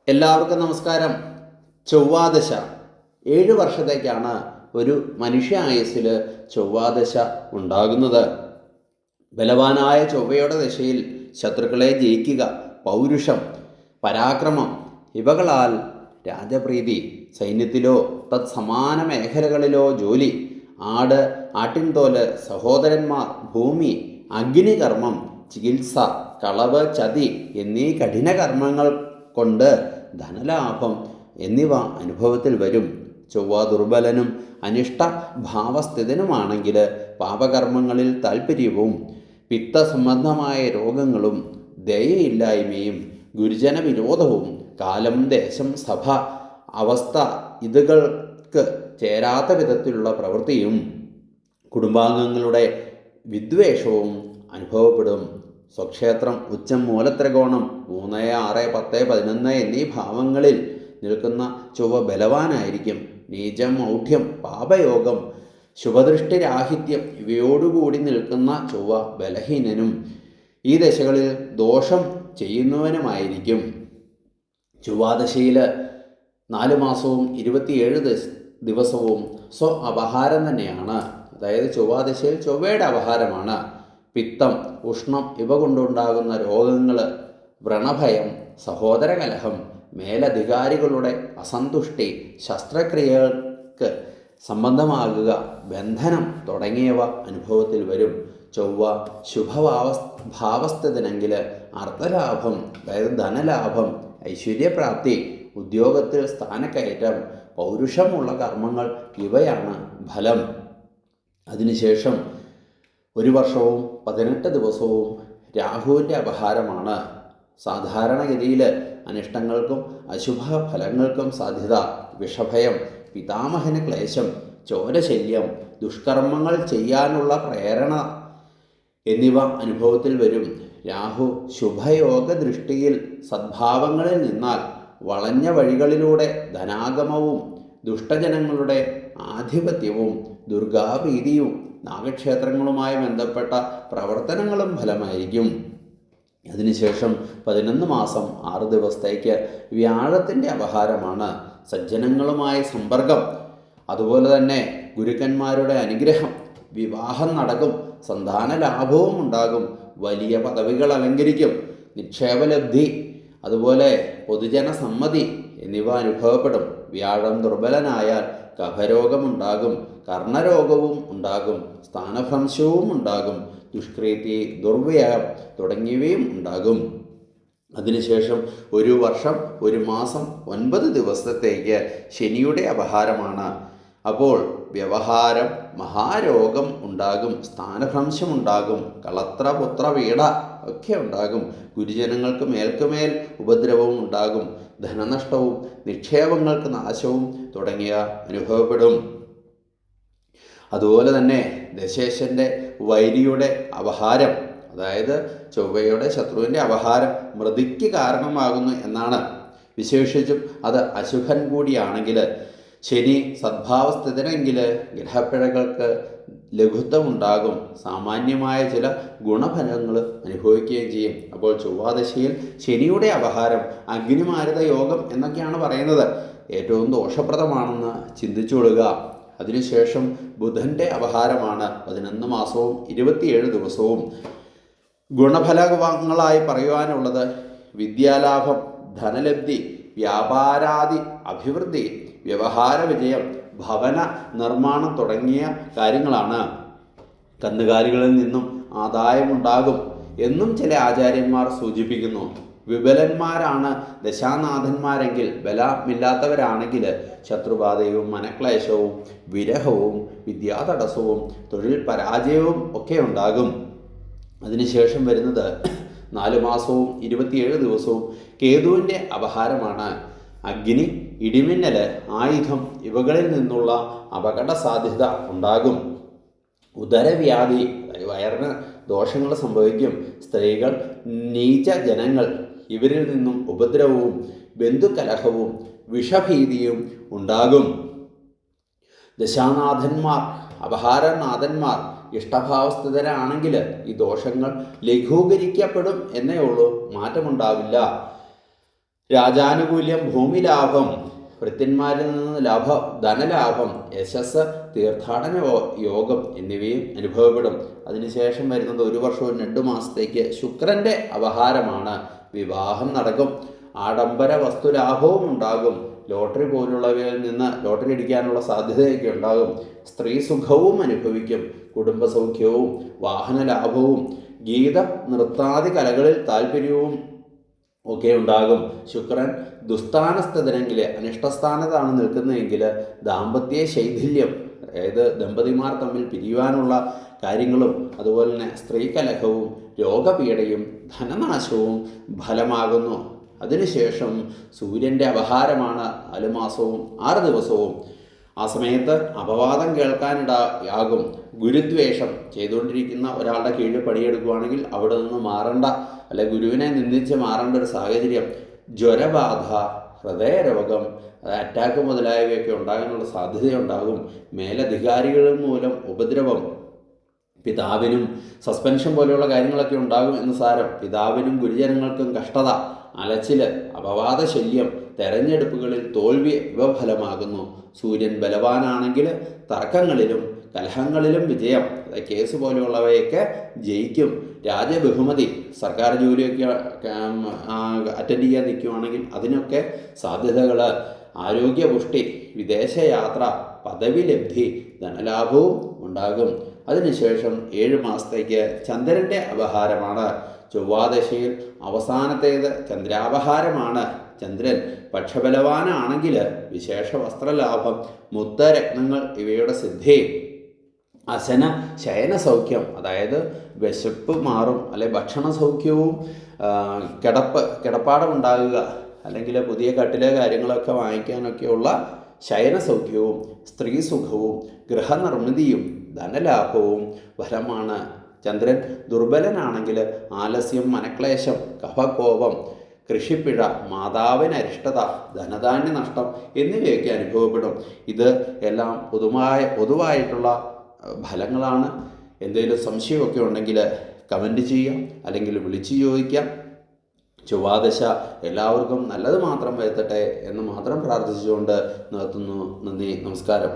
എല്ലാവർക്കും നമസ്കാരം. ചൊവ്വാദശ 7 വർഷത്തേക്കാണ് ഒരു മനുഷ്യ ആയുസ്സിൽ ചൊവ്വാദശ ഉണ്ടാകുന്നത്. ബലവാനായ ചൊവ്വയുടെ ദശയിൽ ശത്രുക്കളെ ജയിക്കുക, പൗരുഷം, പരാക്രമം ഇവകളാൽ രാജപ്രീതി, സൈന്യത്തിലോ തത്സമാന മേഖലകളിലോ ജോലി, ആട്, ആട്ടിൻതോല്, സഹോദരന്മാർ, ഭൂമി, അഗ്നികർമ്മം, ചികിത്സ, കളവ്, ചതി എന്നീ കഠിന കർമ്മങ്ങൾ കൊണ്ട് ധനലാഭം എന്നിവ അനുഭവത്തിൽ വരും. ചൊവ്വ ദുർബലനും അനിഷ്ട ഭാവസ്ഥിതനുമാണെങ്കിൽ പാപകർമ്മങ്ങളിൽ താൽപ്പര്യവും പിത്തസംബന്ധമായ രോഗങ്ങളും ദയയില്ലായ്മയും ഗുരുജന വിരോധവും കാലം, ദേശം, സഭ, അവസ്ഥ ഇതുകൾക്ക് ചേരാത്ത വിധത്തിലുള്ള പ്രവൃത്തിയും കുടുംബാംഗങ്ങളുടെ വിദ്വേഷവും അനുഭവപ്പെടും. സ്വക്ഷേത്രം, ഉച്ചം, മൂലത്രികോണം 3, 6, 10, 11 എന്നീ ഭാവങ്ങളിൽ നിൽക്കുന്ന ചൊവ്വ ബലവാനായിരിക്കും. നീചം, മൗഢ്യം, പാപയോഗം, ശുഭദൃഷ്ടിരാഹിത്യം ഇവയോടുകൂടി നിൽക്കുന്ന ചൊവ്വ ബലഹീനനും ഈ ദശകളിൽ ദോഷം ചെയ്യുന്നവനുമായിരിക്കും. ചൊവ്വാദശയിൽ 4 മാസവും 27 ദിവസവും സ്വ അപഹാരം തന്നെയാണ്. അതായത് ചൊവ്വാദശയിൽ ചൊവ്വയുടെ അപഹാരമാണ്. പിത്തം, ഉഷ്ണം ഇവ കൊണ്ടുണ്ടാകുന്ന രോഗങ്ങൾ, വ്രണഭയം, സഹോദരകലഹം, മേലധികാരികളുടെ അസന്തുഷ്ടി, ശസ്ത്രക്രിയകൾക്ക് സംബന്ധമാകുക, ബന്ധനം തുടങ്ങിയവ അനുഭവത്തിൽ വരും. ചൊവ്വ ഭാവസ്ഥിതനെങ്കിൽ അർത്ഥലാഭം, അതായത് ധനലാഭം, ഐശ്വര്യപ്രാപ്തി, ഉദ്യോഗത്തിൽ സ്ഥാനക്കയറ്റം, പൗരുഷമുള്ള കർമ്മങ്ങൾ ഇവയാണ് ഫലം. അതിനുശേഷം 1 വർഷവും 18 ദിവസവും രാഹുവിൻ്റെ അപഹാരമാണ്. സാധാരണഗതിയിൽ അനിഷ്ടങ്ങൾക്കും അശുഭ ഫലങ്ങൾക്കും സാധ്യത, വിഷഭയം, പിതാമഹന് ക്ലേശം, ചോരശല്യം, ദുഷ്കർമ്മങ്ങൾ ചെയ്യാനുള്ള പ്രേരണ എന്നിവ അനുഭവത്തിൽ വരും. രാഹു ശുഭയോഗ ദൃഷ്ടിയിൽ സദ്ഭാവങ്ങളിൽ നിന്നാൽ വളഞ്ഞ വഴികളിലൂടെ ധനാഗമവും ദുഷ്ടജനങ്ങളുടെ ആധിപത്യവും ദുർഗാപ്രീതിയും നാഗക്ഷേത്രങ്ങളുമായി ബന്ധപ്പെട്ട പ്രവർത്തനങ്ങളും ഫലമായിരിക്കും. അതിനുശേഷം 11 മാസം 6 ദിവസത്തേക്ക് വ്യാഴത്തിൻ്റെ അപഹാരമാണ്. സജ്ജനങ്ങളുമായി സമ്പർക്കം, അതുപോലെ തന്നെ ഗുരുക്കന്മാരുടെ അനുഗ്രഹം, വിവാഹം നടക്കും, സന്താന ലാഭവും ഉണ്ടാകും, വലിയ പദവികൾ അലങ്കരിക്കും, നിക്ഷേപലബ്ധി, അതുപോലെ പൊതുജന സമ്മതി എന്നിവ അനുഭവപ്പെടും. വ്യാഴം ദുർബലനായാൽ കഫരോഗമുണ്ടാകും, കർണരോഗവും ഉണ്ടാകും, സ്ഥാനഭ്രംശവും ഉണ്ടാകും, ദുഷ്കീർത്തി, ദുർവ്യയം തുടങ്ങിയവയും ഉണ്ടാകും. അതിനുശേഷം 1 വർഷം 1 മാസം 9 ദിവസത്തേക്ക് ശനിയുടെ അപഹാരമാണ്. അപ്പോൾ വ്യവഹാരം, മഹാരോഗം ഉണ്ടാകും, സ്ഥാനഭ്രംശം ഉണ്ടാകും, കളത്ര പുത്ര വീട ഒക്കെ ഉണ്ടാകും, ഗുരുജനങ്ങൾക്ക് മേൽക്കുമേൽ ഉപദ്രവവും ഉണ്ടാകും, ധനനഷ്ടവും നിക്ഷേപങ്ങൾക്ക് നാശവും തുടങ്ങിയ അനുഭവപ്പെടും. അതുപോലെ തന്നെ ദശേശൻ്റെ വൈരിയുടെ അപഹാരം, അതായത് ചൊവ്വയുടെ ശത്രുവിൻ്റെ അപഹാരം മൃതിക്ക് കാരണമാകുന്നു എന്നാണ്. വിശേഷിച്ചും അത് അശുഭൻ കൂടിയാണെങ്കിൽ, ശനി സദ്ഭാവസ്ഥിതനെങ്കിൽ ഗ്രഹപ്പിഴകൾക്ക് ലഘുത്വമുണ്ടാകും, സാമാന്യമായ ചില ഗുണഫലങ്ങൾ അനുഭവിക്കുകയും ചെയ്യും. അപ്പോൾ ചൊവ്വാദശയിൽ ശനിയുടെ അപഹാരം അഗ്നിമാരുത യോഗം എന്നൊക്കെയാണ് പറയുന്നത്. ഏറ്റവും ദോഷപ്രദമാണെന്ന് ചിന്തിച്ചുകൊള്ളുക. അതിനുശേഷം ബുധൻ്റെ അപഹാരമാണ്. 11 മാസവും 27 ദിവസവും. ഗുണഫലങ്ങളായി പറയുവാനുള്ളത് വിദ്യാലാഭം, ധനലബ്ധി, വ്യാപാരാദി അഭിവൃദ്ധി, വ്യവഹാര വിജയം, ഭവന നിർമ്മാണം തുടങ്ങിയ കാര്യങ്ങളാണ്. കന്നുകാലികളിൽ നിന്നും ആദായമുണ്ടാകും എന്നും ചില ആചാര്യന്മാർ സൂചിപ്പിക്കുന്നു. വിബലന്മാരാണ് ദശാനാഥന്മാരെങ്കിൽ, ബലമില്ലാത്തവരാണെങ്കിൽ ശത്രുബാധയും മനക്ലേശവും വിരഹവും വിദ്യാതടസ്സവും തൊഴിൽ പരാജയവും ഒക്കെ ഉണ്ടാകും. അതിനുശേഷം വരുന്നത് 4 മാസവും 27 ദിവസവും കേതുവിൻ്റെ അപഹാരമാണ്. അഗ്നി, ഇടിമിന്നൽ, ആയുധം ഇവകളിൽ നിന്നുള്ള അപകട സാധ്യത ഉണ്ടാകും. ഉദരവ്യാധി, വയറിന് ദോഷങ്ങൾ സംഭവിക്കും. സ്ത്രീകൾ, നീച ജനങ്ങൾ ഇവരിൽ നിന്നും ഉപദ്രവവും ബന്ധുകലഹവും വിഷഭീതിയും ഉണ്ടാകും. ദശാനാഥന്മാർ, അപഹാരനാഥന്മാർ ഇഷ്ടഭാവസ്ഥിതരാണെങ്കിൽ ഈ ദോഷങ്ങൾ ലഘൂകരിക്കപ്പെടും എന്നേ ഉള്ളൂ, മാറ്റമുണ്ടാവില്ല. രാജാനുകൂല്യം, ഭൂമിലാഭം, ഭൃത്യന്മാരിൽ നിന്ന് ധനലാഭം, യശസ്, തീർത്ഥാടന യോഗം എന്നിവയും അനുഭവപ്പെടും. അതിനുശേഷം വരുന്നത് 1 വർഷവും 2 മാസത്തേക്ക് ശുക്രൻ്റെ അപഹാരമാണ്. വിവാഹം നടക്കും. ആഡംബര വസ്തുലാഭവും ഉണ്ടാകും. ലോട്ടറി പോലുള്ളവയിൽ നിന്ന് ലോട്ടറി അടിക്കാനുള്ള സാധ്യതയൊക്കെ ഉണ്ടാകും. സ്ത്രീ സുഖവും അനുഭവിക്കും. കുടുംബസൗഖ്യവും വാഹന ലാഭവും ഗീത നൃത്താദി കലകളിൽ താല്പര്യവും ഒക്കെ ഉണ്ടാകും. ശുക്രൻ ദുസ്ഥാനസ്ഥിതനെങ്കിൽ, അനിഷ്ടസ്ഥാനത്താണ് നിൽക്കുന്നതെങ്കിൽ ദാമ്പത്യ ശൈഥില്യം, അതായത് ദമ്പതിമാർ തമ്മിൽ പിരിയുവാനുള്ള കാര്യങ്ങളും അതുപോലെ തന്നെ സ്ത്രീകലഹവും രോഗപീഠയും ധനനാശവും ഫലമാകുന്നു. അതിനുശേഷം സൂര്യൻ്റെ അപഹാരമാണ് 4 മാസവും 6 ദിവസവും. ആ സമയത്ത് അപവാദം കേൾക്കാനിടയാകും. ഗുരുദ്വേഷം ചെയ്തുകൊണ്ടിരിക്കുന്ന ഒരാളുടെ കീഴിൽ പണിയെടുക്കുകയാണെങ്കിൽ അവിടെ നിന്ന് മാറേണ്ട, അല്ലെ ഗുരുവിനെ നിന്ദിച്ച് മാറേണ്ട ഒരു സാഹചര്യം. ജ്വരബാധ, ഹൃദയരോഗം, അറ്റാക്ക് മുതലായവയൊക്കെ ഉണ്ടാകാനുള്ള സാധ്യതയുണ്ടാകും. മേലധികാരികൾ മൂലം ഉപദ്രവം, പിതാവിനും സസ്പെൻഷൻ പോലെയുള്ള കാര്യങ്ങളൊക്കെ ഉണ്ടാകും എന്ന് സാരം. പിതാവിനും ഗുരുജനങ്ങൾക്കും കഷ്ടത, അലച്ചിൽ, അപവാദ ശല്യം, തെരഞ്ഞെടുപ്പുകളിൽ തോൽവി ഇവ ഫലമാകുന്നു. സൂര്യൻ ബലവാനാണെങ്കിൽ തർക്കങ്ങളിലും കലഹങ്ങളിലും വിജയം, കേസ് പോലെയുള്ളവയൊക്കെ ജയിക്കും. രാജബഹുമതി, സർക്കാർ ജോലിയൊക്കെ അറ്റൻഡ് ചെയ്യാൻ നിൽക്കുകയാണെങ്കിൽ അതിനൊക്കെ സാധ്യതകൾ. ആരോഗ്യപുഷ്ടി, വിദേശയാത്ര, പദവി ലബ്ധി, ധനലാഭവും ഉണ്ടാകും. അതിനുശേഷം 7 മാസത്തേക്ക് ചന്ദ്രൻ്റെ അപഹാരമാണ്. ചൊവ്വാദശയിൽ അവസാനത്തേത് ചന്ദ്രാപഹാരമാണ്. ചന്ദ്രൻ പക്ഷബലവാനാണെങ്കിൽ വിശേഷ വസ്ത്രലാഭം, മുത്തരത്നങ്ങൾ ഇവയുടെ സിദ്ധി, അശന ശയന സൗഖ്യം, അതായത് വിശപ്പ് മാറും, അല്ലെ ഭക്ഷണ സൗഖ്യവും കിടപ്പാടമുണ്ടാകുക, അല്ലെങ്കിൽ പുതിയ കട്ടിലെ കാര്യങ്ങളൊക്കെ വാങ്ങിക്കാനൊക്കെയുള്ള ശയന സൗഖ്യവും സ്ത്രീ സുഖവും ഗൃഹനിർമ്മിതിയും ധനലാഭവും ഫലമാണ്. ചന്ദ്രൻ ദുർബലനാണെങ്കിൽ ആലസ്യം, മനക്ലേശം, കഫകോപം, കൃഷിപ്പിഴ, മാതാവിന് അരിഷ്ടത, ധനധാന്യ നഷ്ടം എന്നിവയൊക്കെ അനുഭവപ്പെടും. ഇത് എല്ലാം പൊതുവായിട്ടുള്ള ഫലങ്ങളാണ്. എന്തെങ്കിലും സംശയമൊക്കെ ഉണ്ടെങ്കിൽ കമൻറ്റ് ചെയ്യാം, അല്ലെങ്കിൽ വിളിച്ച് ചോദിക്കാം. ചൊവ്വാദശ എല്ലാവർക്കും നല്ലത് മാത്രം വരുത്തട്ടെ എന്ന് മാത്രം പ്രാർത്ഥിച്ചുകൊണ്ട് നിർത്തുന്നു. നന്ദി, നമസ്കാരം.